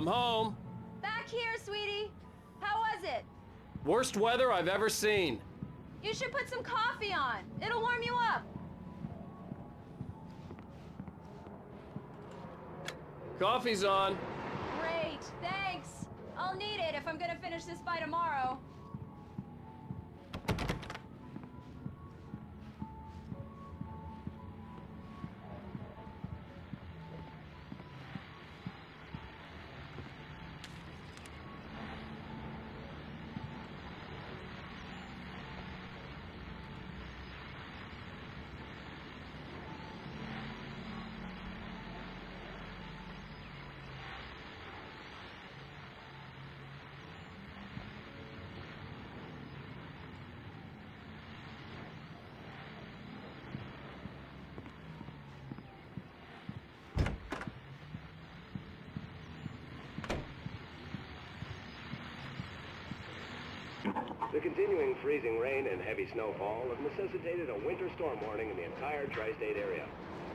I'm home. Back here, sweetie. How was it? Worst weather I've ever seen. You should put some coffee on. It'll warm you up. Coffee's on. Great, thanks. I'll need it if I'm gonna finish this by tomorrow. The continuing freezing rain and heavy snowfall have necessitated a winter storm warning in the entire tri-state area.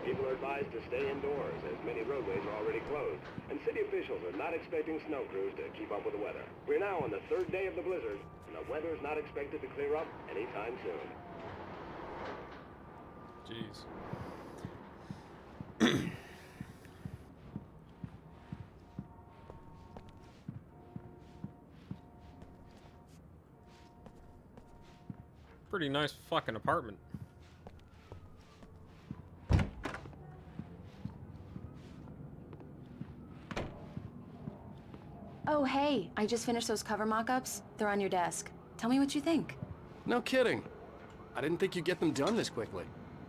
People are advised to stay indoors as many roadways are already closed, and city officials are not expecting snow crews to keep up with the weather. We're now on the third day of the blizzard, and the weather is not expected to clear up anytime soon. Jeez. Pretty nice fucking apartment. Oh, hey, I just finished those cover mock-ups. They're on your desk. Tell me what you think. No kidding. I didn't think you'd get them done this quickly.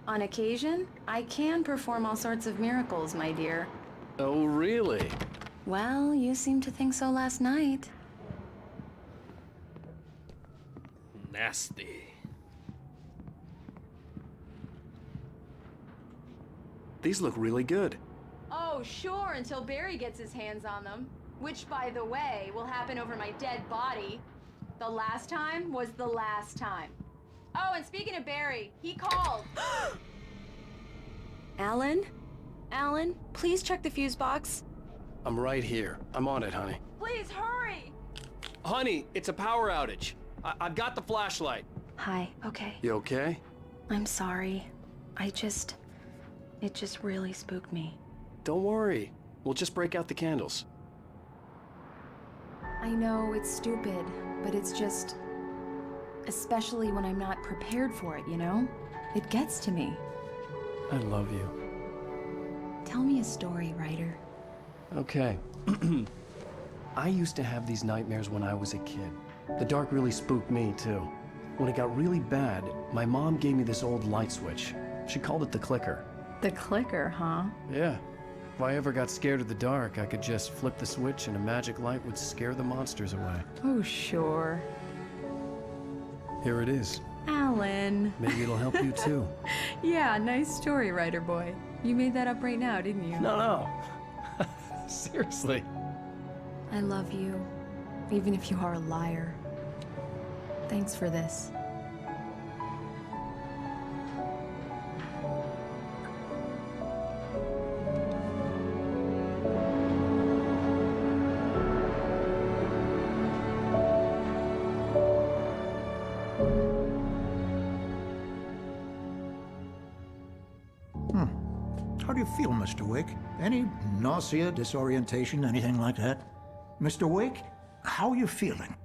On occasion, I can perform all sorts of miracles, my dear. Oh, really? Well, you seemed to think so last night. Nasty. These look really good. Oh, sure, until Barry gets his hands on them. Which, by the way, will happen over my dead body. The last time was the last time. Oh, and speaking of Barry, he called. Alan? Alan, please check the fuse box. I'm right here. I'm on it, honey. Please, hurry! Honey, it's a power outage. I've got the flashlight. Hi, okay. You okay? I'm sorry. It just really spooked me. Don't worry. We'll just break out the candles. I know it's stupid, but it's just... especially when I'm not prepared for it, you know? It gets to me. I love you. Tell me a story, writer. Okay. I used to have these nightmares when I was a kid. The dark really spooked me, too. When it got really bad, my mom gave me this old light switch. She called it the clicker. The clicker, huh? Yeah. If I ever got scared of the dark, I could just flip the switch and a magic light would scare the monsters away. Oh, sure. Here it is. Alan. Maybe it'll help you, too. Yeah, nice story, writer boy. You made that up right now, didn't you? No. Seriously. I love you, even if you are a liar. Thanks for this. How do you feel, Mr. Wake? Any nausea, disorientation, anything like that? Mr. Wake, how are you feeling?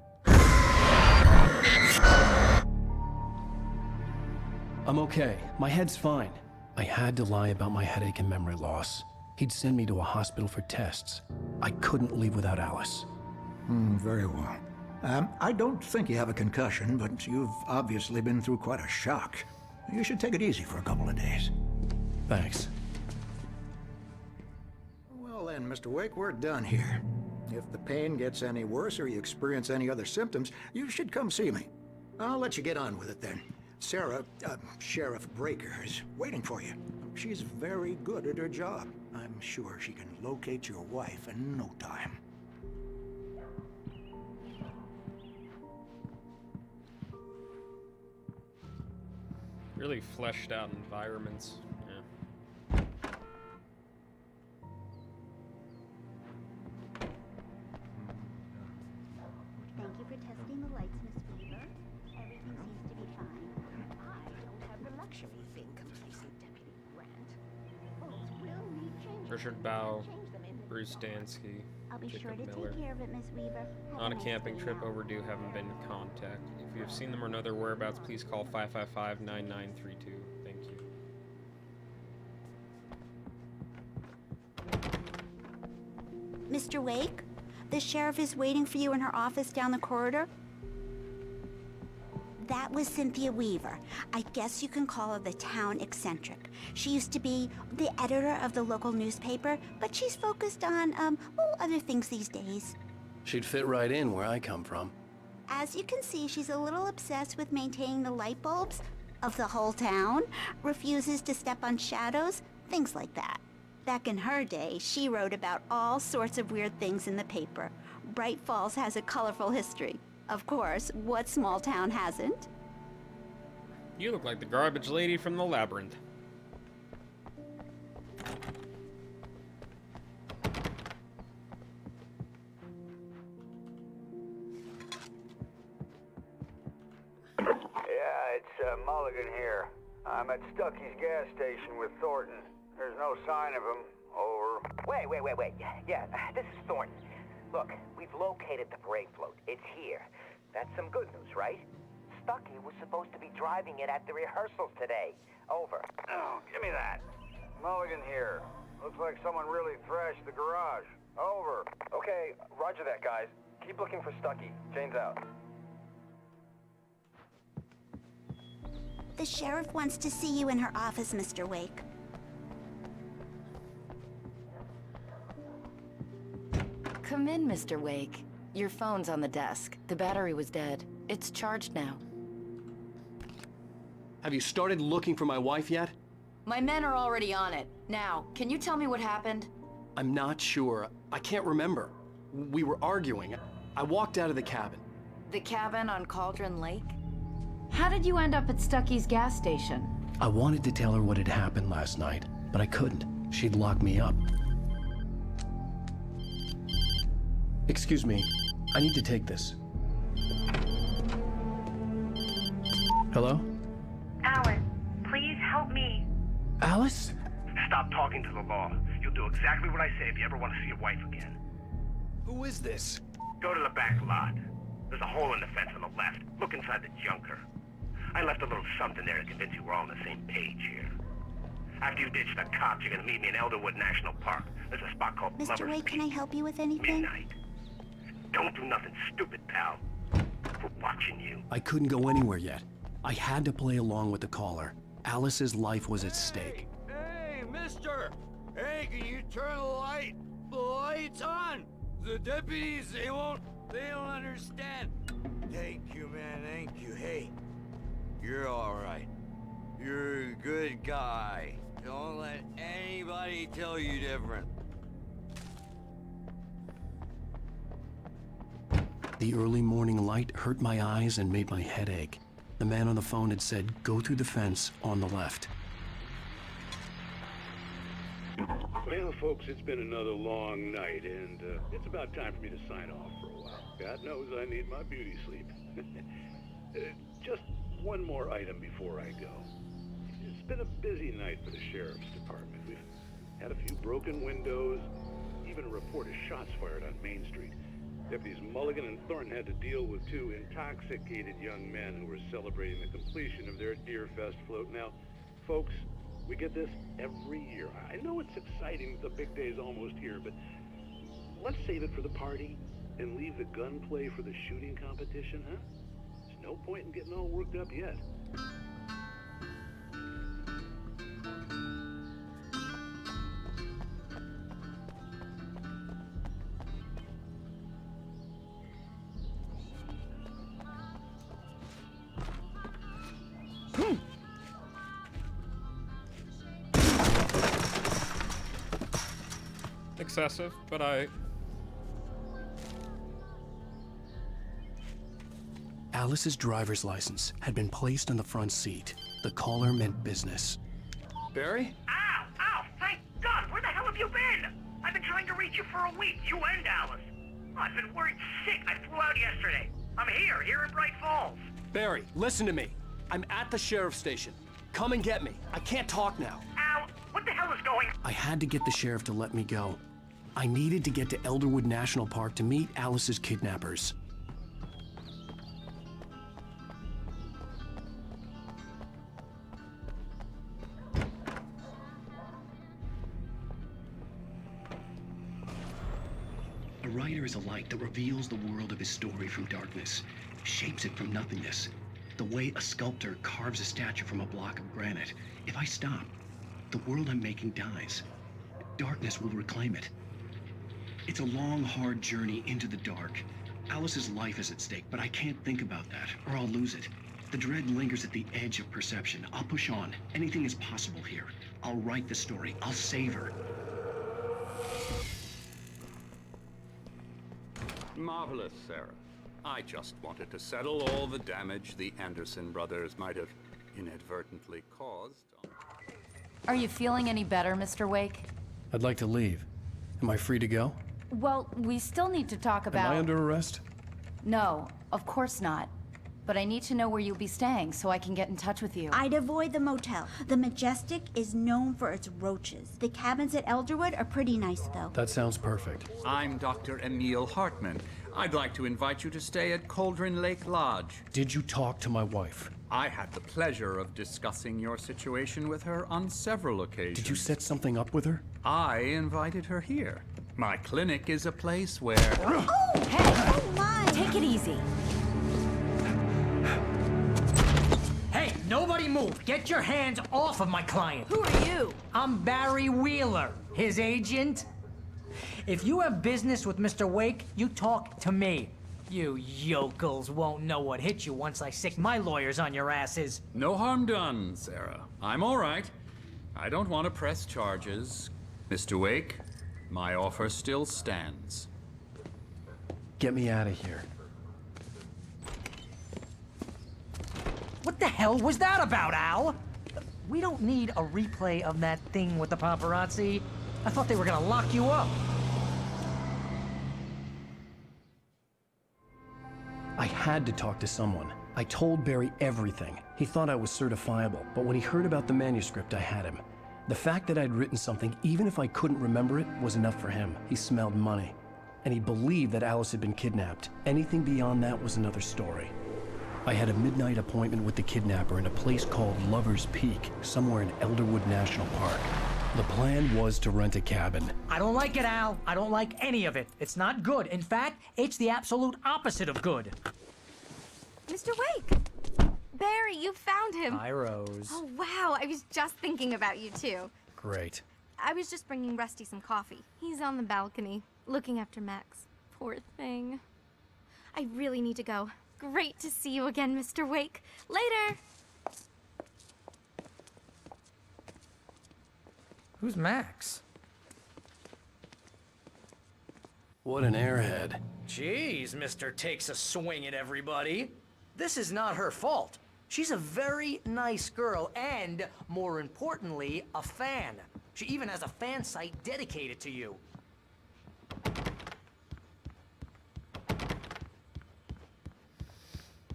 I'm okay. My head's fine. I had to lie about my headache and memory loss. He'd send me to a hospital for tests. I couldn't leave without Alice. Very well. I don't think you have a concussion, but you've obviously been through quite a shock. You should take it easy for a couple of days. Thanks. Well then, Mr. Wake, we're done here. If the pain gets any worse or you experience any other symptoms, you should come see me. I'll let you get on with it then. Sarah, Sheriff Breaker, is waiting for you. She's very good at her job. I'm sure she can locate your wife in no time. Really fleshed out environments. Yeah. Testing the lights, Miss Weaver. Everything seems to be fine. I don't have the luxury of being complacent, Deputy Grant. Folks will need changes. Richard Bow, Change them in the Bruce fall. Dansky, I'll be sure Jacob to Miller. take care of it, Miss Weaver. Have On a nice camping day trip now. overdue, haven't been in contact. If you have seen them or know their whereabouts, please call 555-9932. Thank you. Mr. Wake, the sheriff is waiting for you in her office down the corridor. That was Cynthia Weaver. I guess you can call her the town eccentric. She used to be the editor of the local newspaper, but she's focused on, other things these days. She'd fit right in where I come from. As you can see, she's a little obsessed with maintaining the light bulbs of the whole town, refuses to step on shadows, things like that. Back in her day, she wrote about all sorts of weird things in the paper. Bright Falls has a colorful history. Of course, what small town hasn't? You look like the garbage lady from the labyrinth. Yeah, it's Mulligan here. I'm at Stucky's gas station with Thornton. There's no sign of him. Over. Wait. Yeah, this is Thornton. Look, we've located the brake float. It's here. That's some good news, right? Stucky was supposed to be driving it at the rehearsals today. Over. Oh, give me that. Mulligan here. Looks like someone really thrashed the garage. Over. Okay, roger that, guys. Keep looking for Stucky. Jane's out. The sheriff wants to see you in her office, Mr. Wake. Come in, Mr. Wake. Your phone's on the desk. The battery was dead. It's charged now. Have you started looking for my wife yet? My men are already on it. Now, can you tell me what happened? I'm not sure. I can't remember. We were arguing. I walked out of the cabin. The cabin on Cauldron Lake? How did you end up at Stucky's gas station? I wanted to tell her what had happened last night, but I couldn't. She'd lock me up. Excuse me. I need to take this. Hello? Alan, please help me. Alice? Stop talking to the law. You'll do exactly what I say if you ever want to see your wife again. Who is this? Go to the back lot. There's a hole in the fence on the left. Look inside the junker. I left a little something there to convince you we're all on the same page here. After you ditch the cops, you're gonna meet me in Elderwood National Park. There's a spot called Mr. Lover's Wake, can I Peak. help you with anything? Midnight. Don't do nothing stupid, pal. We're watching you. I couldn't go anywhere yet. I had to play along with the caller. Alice's life was at stake. Hey, mister! Hey, can you turn the light? The light's on! The deputies, they don't understand. Thank you, man, thank you. Hey, you're all right. You're a good guy. Don't let anybody tell you different. The early morning light hurt my eyes and made my head ache. The man on the phone had said, go through the fence on the left. Well, folks, it's been another long night, and it's about time for me to sign off for a while. God knows I need my beauty sleep. Just one more item before I go. It's been a busy night for the sheriff's department. We've had a few broken windows, even a report of shots fired on Main Street. Deputies Mulligan and Thornton had to deal with two intoxicated young men who were celebrating the completion of their Deer Fest float. Now, folks, we get this every year. I know it's exciting, the big day's almost here, but let's save it for the party and leave the gunplay for the shooting competition, huh? There's no point in getting all worked up yet. Excessive, but Alice's driver's license had been placed on the front seat. The caller meant business. Barry? Ow! Thank God! Where the hell have you been? I've been trying to reach you for a week, you and Alice. I've been worried sick. I flew out yesterday. I'm here in Bright Falls. Barry, listen to me. I'm at the sheriff's station. Come and get me. I can't talk now. Al, what the hell is going on? I had to get the sheriff to let me go. I needed to get to Elderwood National Park to meet Alice's kidnappers. A writer is a light that reveals the world of his story from darkness, shapes it from nothingness. The way a sculptor carves a statue from a block of granite. If I stop, the world I'm making dies. Darkness will reclaim it. It's a long, hard journey into the dark. Alice's life is at stake, but I can't think about that, or I'll lose it. The dread lingers at the edge of perception. I'll push on. Anything is possible here. I'll write the story. I'll save her. Marvelous, Sarah. I just wanted to settle all the damage the Anderson brothers might have inadvertently caused. Are you feeling any better, Mr. Wake? I'd like to leave. Am I free to go? Well, we still need to talk about... Am I under arrest? No, of course not. But I need to know where you'll be staying so I can get in touch with you. I'd avoid the motel. The Majestic is known for its roaches. The cabins at Elderwood are pretty nice, though. That sounds perfect. I'm Dr. Emil Hartman. I'd like to invite you to stay at Cauldron Lake Lodge. Did you talk to my wife? I had the pleasure of discussing your situation with her on several occasions. Did you set something up with her? I invited her here. My clinic is a place where... Oh, hey! Oh, my! Take it easy. Hey, nobody move! Get your hands off of my client! Who are you? I'm Barry Wheeler, his agent. If you have business with Mr. Wake, you talk to me. You yokels won't know what hit you once I sick my lawyers on your asses. No harm done, Sarah. I'm all right. I don't want to press charges. Mr. Wake, my offer still stands. Get me out of here. What the hell was that about, Al? We don't need a replay of that thing with the paparazzi. I thought they were gonna lock you up. I had to talk to someone. I told Barry everything. He thought I was certifiable, but when he heard about the manuscript, I had him. The fact that I'd written something, even if I couldn't remember it, was enough for him. He smelled money. And he believed that Alice had been kidnapped. Anything beyond that was another story. I had a midnight appointment with the kidnapper in a place called Lover's Peak, somewhere in Elderwood National Park. The plan was to rent a cabin. I don't like it, Al. I don't like any of it. It's not good. In fact, it's the absolute opposite of good. Mr. Wake! Barry, you found him. Hi, Rose. Oh, wow. I was just thinking about you, too. Great. I was just bringing Rusty some coffee. He's on the balcony, looking after Max. Poor thing. I really need to go. Great to see you again, Mr. Wake. Later! Who's Max? What an airhead. Jeez, Mr. Takes a swing at everybody. This is not her fault. She's a very nice girl and, more importantly, a fan. She even has a fan site dedicated to you.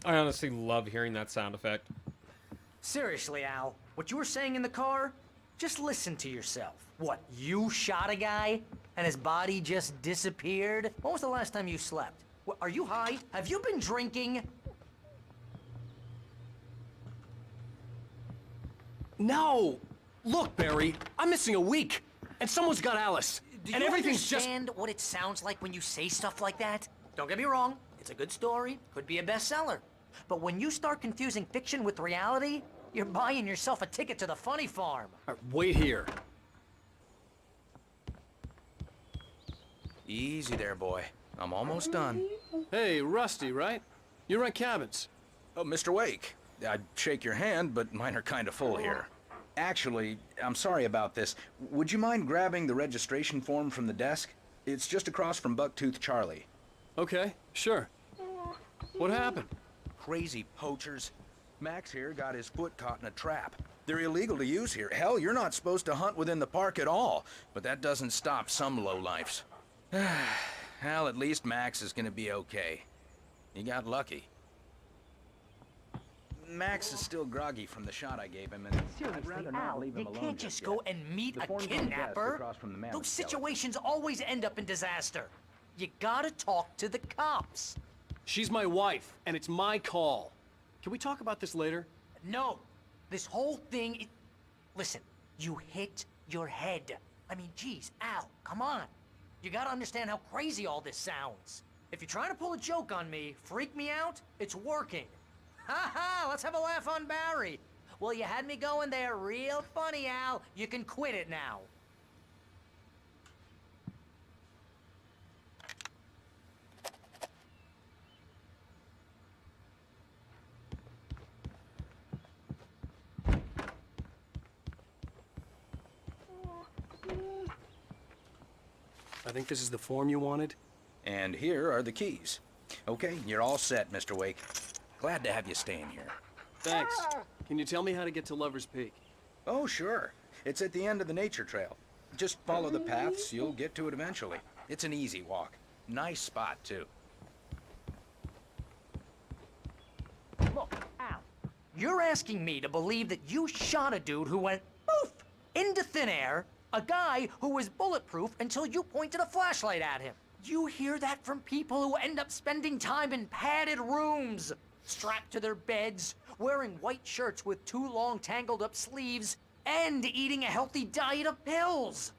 I honestly love hearing that sound effect. Seriously, Al, what you were saying in the car? Just listen to yourself. What, you shot a guy and his body just disappeared? When was the last time you slept? What, are you high? Have you been drinking? No! Look, Barry, I'm missing a week, and someone's got Alice. Do and you everything's understand what it sounds like when you say stuff like that? Don't get me wrong, it's a good story, could be a bestseller. But when you start confusing fiction with reality, you're buying yourself a ticket to the funny farm. Wait here. Easy there, boy. I'm almost done. Hey, Rusty, right? You rent cabins. Oh, Mr. Wake. I'd shake your hand, but mine are kind of full here. Actually, I'm sorry about this. Would you mind grabbing the registration form from the desk? It's just across from Bucktooth Charlie. Okay, sure. What happened? Crazy poachers. Max here got his foot caught in a trap. They're illegal to use here. Hell, you're not supposed to hunt within the park at all. But that doesn't stop some lowlifes. Well, at least Max is gonna be okay. You got lucky. Max is still groggy from the shot I gave him, and I'd rather not Al, leave him you alone can't just just go yet. and meet The a form's on the desk kidnapper. across from the mammoth Those skeleton. situations always end up in disaster. You gotta talk to the cops. She's my wife, and it's my call. Can we talk about this later? No, this whole thing. Listen, you hit your head. I mean, geez, Al, come on. You gotta understand how crazy all this sounds. If you're trying to pull a joke on me, freak me out, it's working. Ha ha, let's have a laugh on Barry. Well, you had me going there real funny, Al. You can quit it now. I think this is the form you wanted. And here are the keys. Okay, you're all set, Mr. Wake. Glad to have you staying here. Thanks. Can you tell me how to get to Lover's Peak? Oh, sure. It's at the end of the nature trail. Just follow the paths, you'll get to it eventually. It's an easy walk. Nice spot, too. Look, Al, you're asking me to believe that you shot a dude who went poof into thin air, a guy who was bulletproof until you pointed a flashlight at him. You hear that from people who end up spending time in padded rooms, strapped to their beds, wearing white shirts with too long tangled up sleeves, and eating a healthy diet of pills.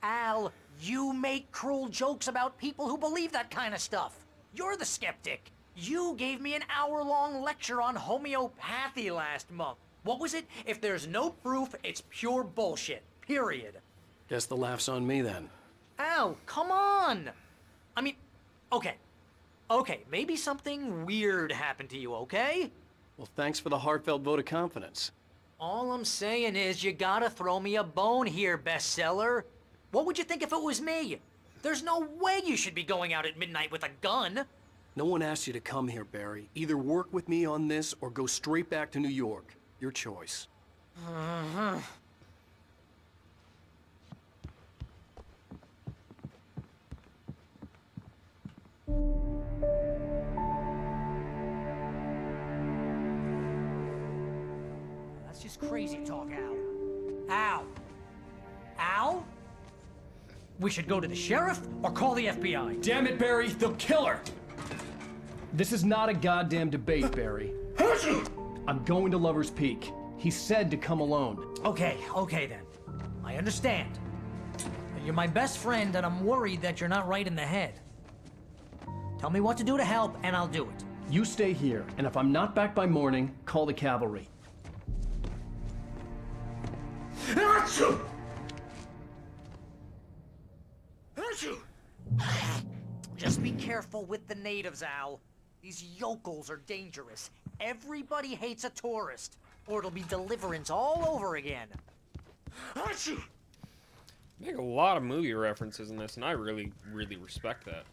Al, you make cruel jokes about people who believe that kind of stuff. You're the skeptic. You gave me an hour-long lecture on homeopathy last month. What was it? If there's no proof, it's pure bullshit. Period. Guess the laugh's on me then. Al, come on! I mean, okay, maybe something weird happened to you, okay? Well, thanks for the heartfelt vote of confidence. All I'm saying is you gotta throw me a bone here, bestseller. What would you think if it was me? There's no way you should be going out at midnight with a gun. No one asked you to come here, Barry. Either work with me on this or go straight back to New York. Your choice. That's just crazy talk, Al. Al? Al? We should go to the sheriff or call the FBI. Damn it, Barry, they'll kill her! This is not a goddamn debate, Barry. I'm going to Lover's Peak. He said to come alone. Okay then. I understand. You're my best friend, and I'm worried that you're not right in the head. Tell me what to do to help, and I'll do it. You stay here, and if I'm not back by morning, call the cavalry. Achoo! Just be careful with the natives, Al. These yokels are dangerous. Everybody hates a tourist, or it'll be Deliverance all over again. Achoo! Make a lot of movie references in this, and I really, really respect that.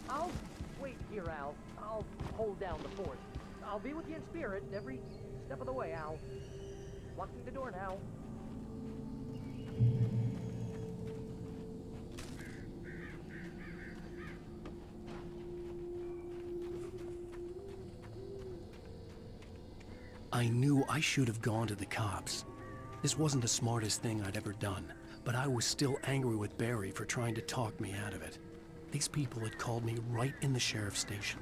I'll wait here, Al. I'll hold down the fort. I'll be with you in spirit every step of the way, Al. Locking the door now. I knew I should have gone to the cops. This wasn't the smartest thing I'd ever done, but I was still angry with Barry for trying to talk me out of it. These people had called me right in the sheriff's station.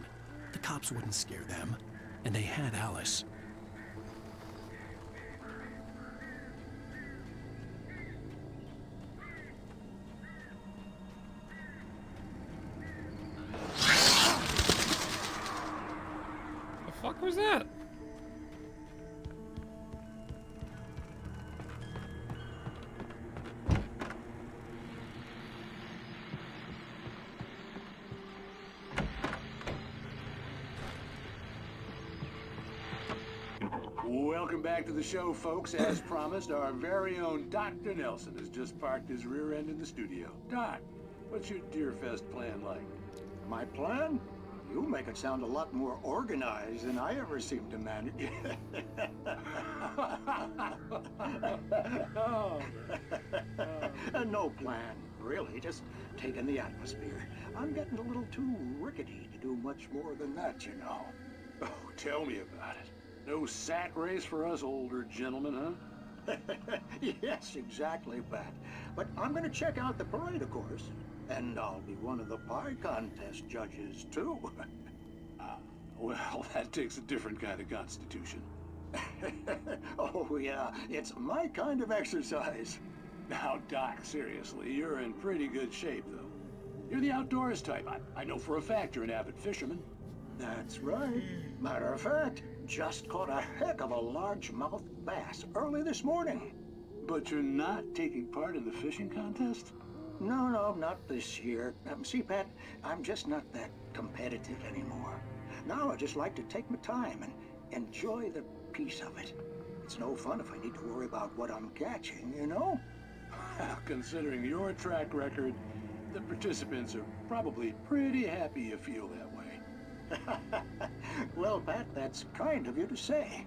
The cops wouldn't scare them, and they had Alice. The fuck was that? Welcome back to the show, folks. As promised, our very own Dr. Nelson has just parked his rear end in the studio. Doc, what's your Deerfest plan like? My plan? You make it sound a lot more organized than I ever seem to manage. No plan, really. Just taking the atmosphere. I'm getting a little too rickety to do much more than that, you know. Oh, tell me about it. No sack race for us older gentlemen, huh? Yes, exactly, Pat. But I'm gonna check out the parade, of course. And I'll be one of the pie contest judges, too. Well, that takes a different kind of constitution. Oh, yeah, it's my kind of exercise. Now, Doc, seriously, you're in pretty good shape, though. You're the outdoors type. I know for a fact you're an avid fisherman. That's right. Matter of fact, just caught a heck of a largemouth bass early this morning. But you're not taking part in the fishing contest? No, not this year. See, Pat, I'm just not that competitive anymore. Now I just like to take my time and enjoy the peace of it. It's no fun if I need to worry about what I'm catching, you know? Well, considering your track record, the participants are probably pretty happy you feel that way. Well, Pat, that's kind of you to say.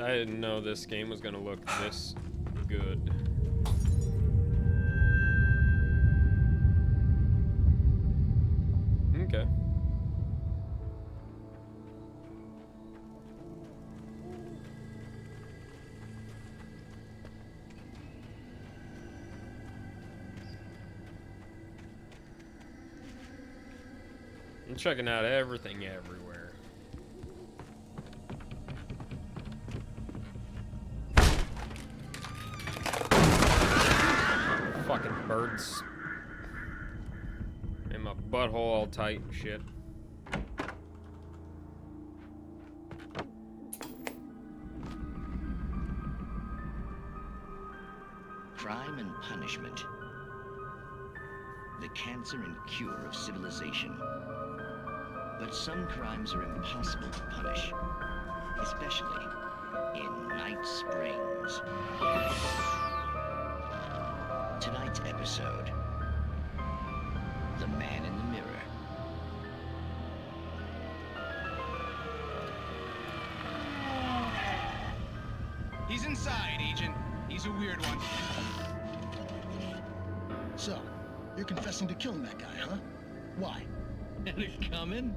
I didn't know this game was gonna look this good. Okay. I'm checking out everything everywhere. Fucking birds. And my butthole all tight and shit. Crime and punishment. The cancer and cure of civilization. But some crimes are impossible to punish, especially in Night Springs. Tonight's episode, The Man in the Mirror. He's inside, Agent. He's a weird one. So, you're confessing to killing that guy, huh? Why? Had it coming?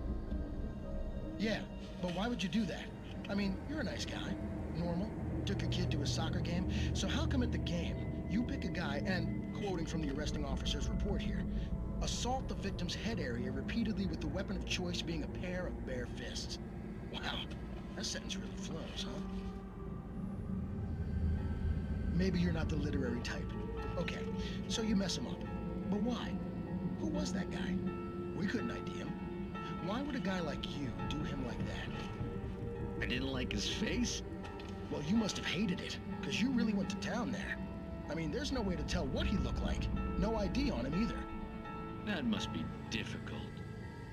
Yeah, but why would you do that? I mean, you're a nice guy. Normal. Took your kid to a soccer game. So how come at the game, you pick a guy and, quoting from the arresting officer's report here, assault the victim's head area repeatedly with the weapon of choice being a pair of bare fists? Wow, that sentence really flows, huh? Maybe you're not the literary type. Okay, so you mess him up. But why? Who was that guy? We couldn't ID him. Why would a guy like you do him like that? I didn't like his face? Well, you must have hated it, because you really went to town there. I mean, there's no way to tell what he looked like. No ID on him either. That must be difficult.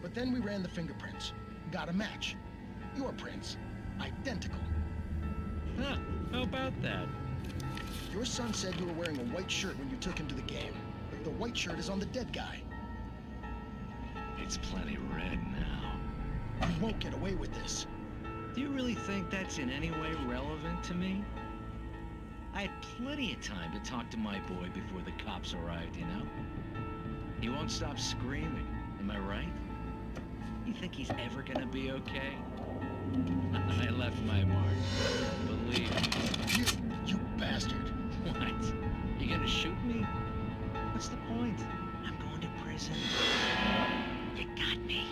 But then we ran the fingerprints. Got a match. Your prints. Identical. Huh, how about that? Your son said you were wearing a white shirt when you took him to the game. The white shirt is on the dead guy. It's plenty red now. You won't get away with this. Do you really think that's in any way relevant to me? I had plenty of time to talk to my boy before the cops arrived, you know? He won't stop screaming, am I right? You think he's ever gonna be okay? I left my mark, believe me. You bastard. What? You gonna shoot me? What's the point? I'm going to prison. You got me.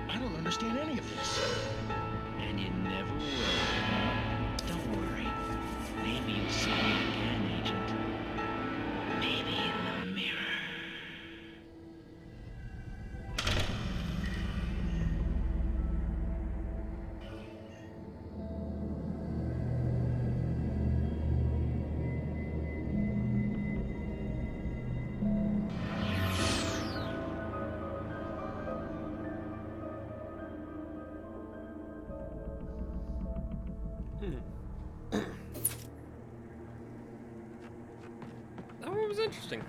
I don't understand any of this. And you never will. Don't worry. Maybe you'll see me was interesting.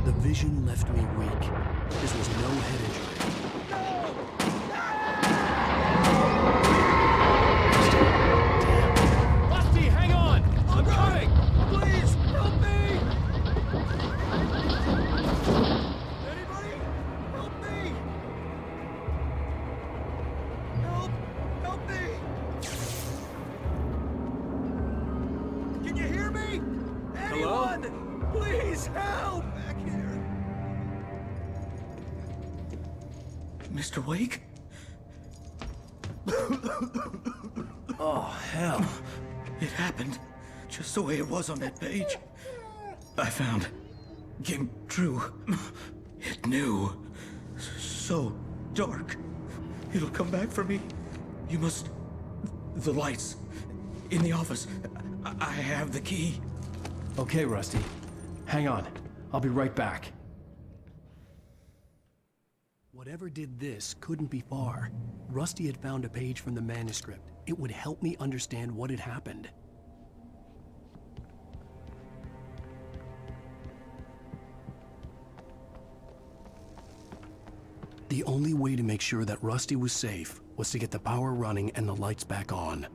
The vision left me weak. This was no head injury. Rusty, hang on! I'm coming! Please, help me! Anybody? Help me! Help! Help me! Can you hear me? Anyone? Please help! Back here. Mr. Wake? Oh, hell. It happened just the way it was on that page. I found. Came true. It knew. So dark. It'll come back for me. You must. The lights. In the office. I have the key. Okay, Rusty. Hang on. I'll be right back. Whatever did this couldn't be far. Rusty had found a page from the manuscript. It would help me understand what had happened. The only way to make sure that Rusty was safe was to get the power running and the lights back on.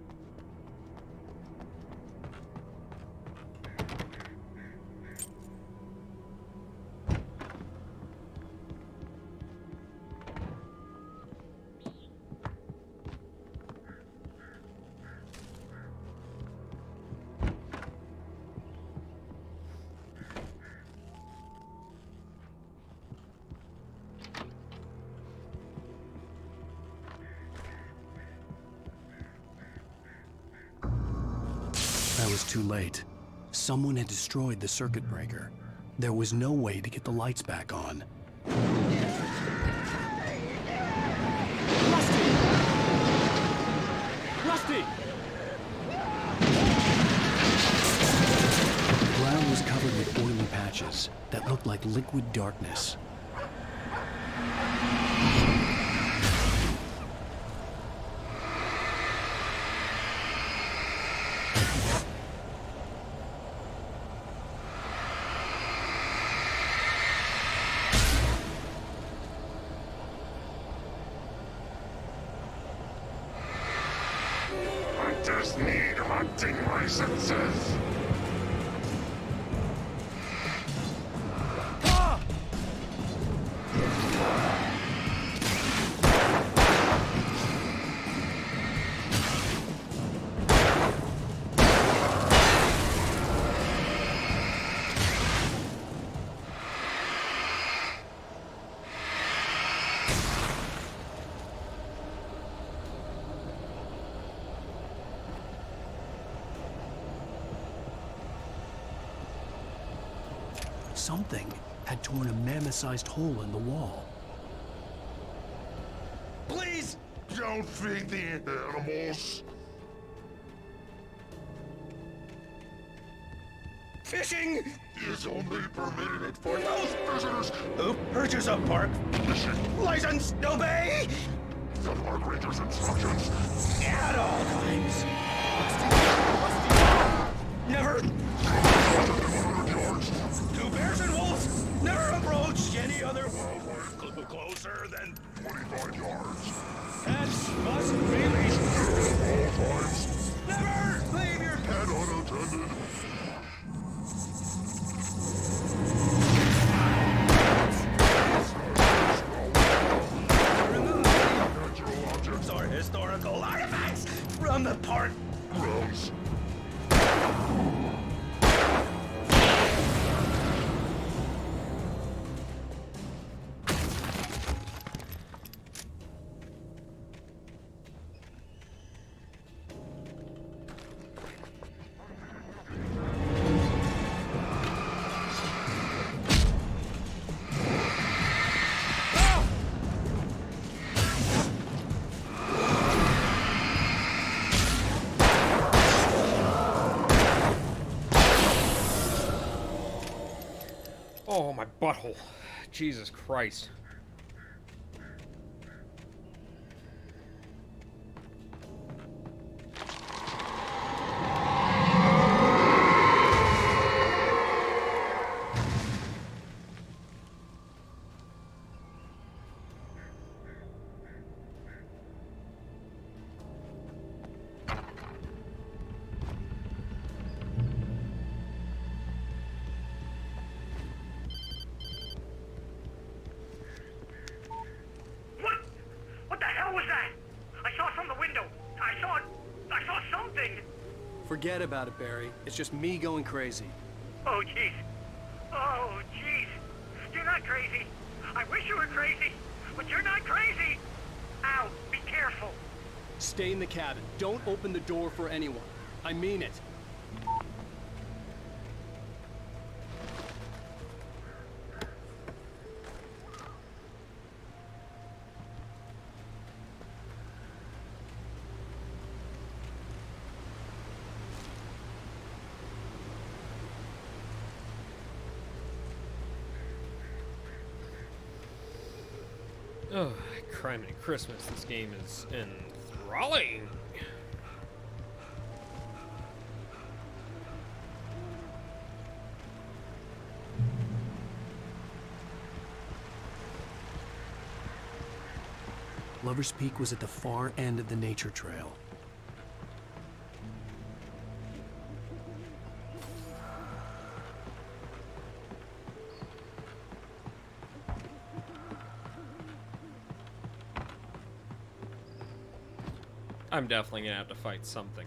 I was too late. Someone had destroyed the circuit breaker. There was no way to get the lights back on. Rusty! The ground was covered with oily patches that looked like liquid darkness. Hunters need hunting licenses. Something had torn a mammoth-sized hole in the wall. Please don't feed the animals. Fishing is only permitted for those visitors who purchase a park license. Obey the park ranger's instructions at all times. Never. 2 bears and wolves. Never approach any other wildlife closer than 25 yards. Pets must be released. At all times. Never leave your pet unattended. Oh, my butthole. Jesus Christ. What the hell was that? I saw from the window. I saw something. Forget about it, Barry. It's just me going crazy. Oh, jeez. Oh, jeez. You're not crazy. I wish you were crazy, but you're not crazy. Ow, be careful. Stay in the cabin. Don't open the door for anyone. I mean it. Oh, crime and Christmas. This game is enthralling. Lover's Peak was at the far end of the nature trail. I'm definitely gonna have to fight something.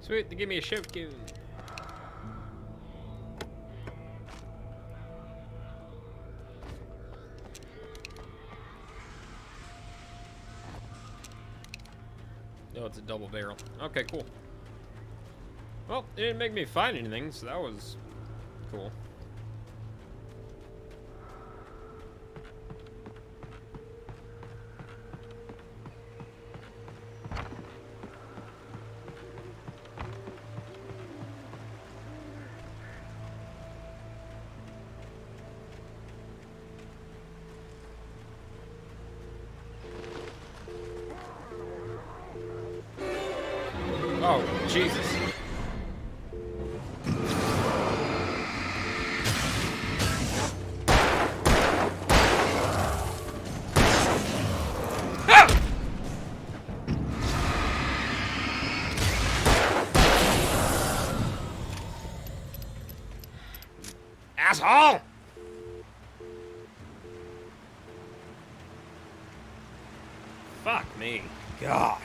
Sweet, they give me a shotgun. Oh, it's a double barrel. Okay, cool. Well, it didn't make me find anything, so that was cool. Oh, Jesus. Ah! Asshole! Fuck me. God.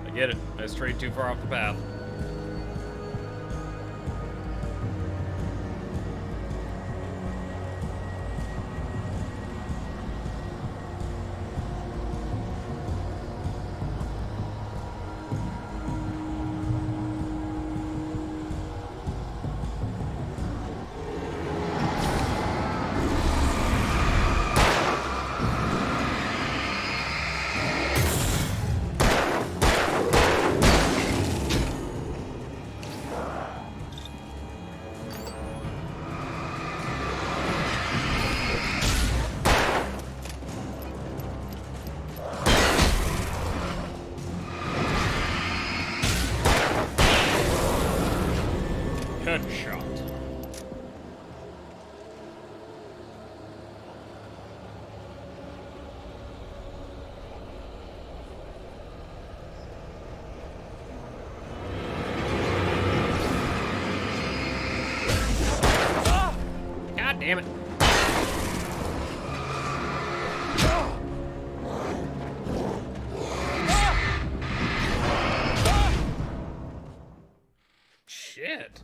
I get it. I strayed too far off the path. Headshot. God damn it. Shit.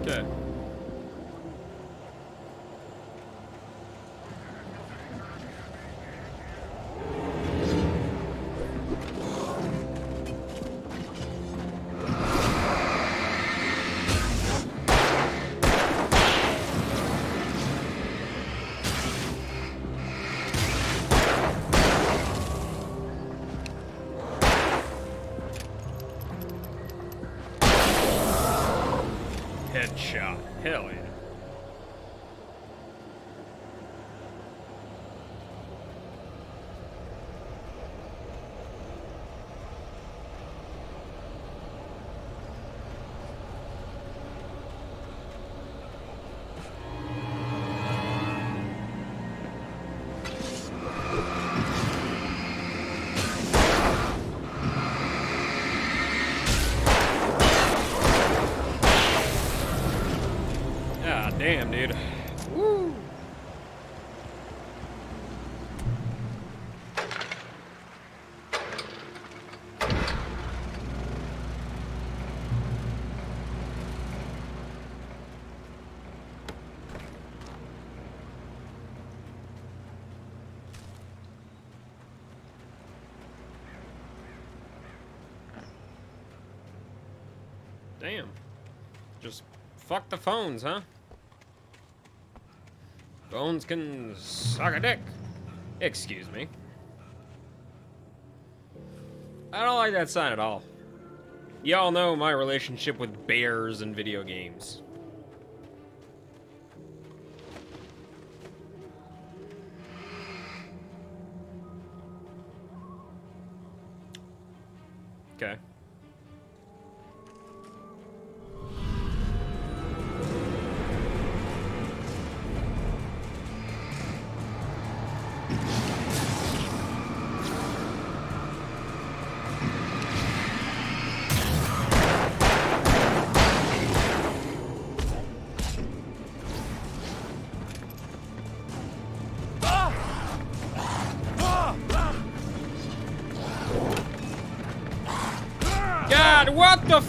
Okay. Headshot. Hell yeah. God damn, dude. Woo. Damn. Just fuck the phones, huh? Phones can suck a dick. Excuse me. I don't like that sign at all. Y'all know my relationship with bears and video games. Okay. God, what the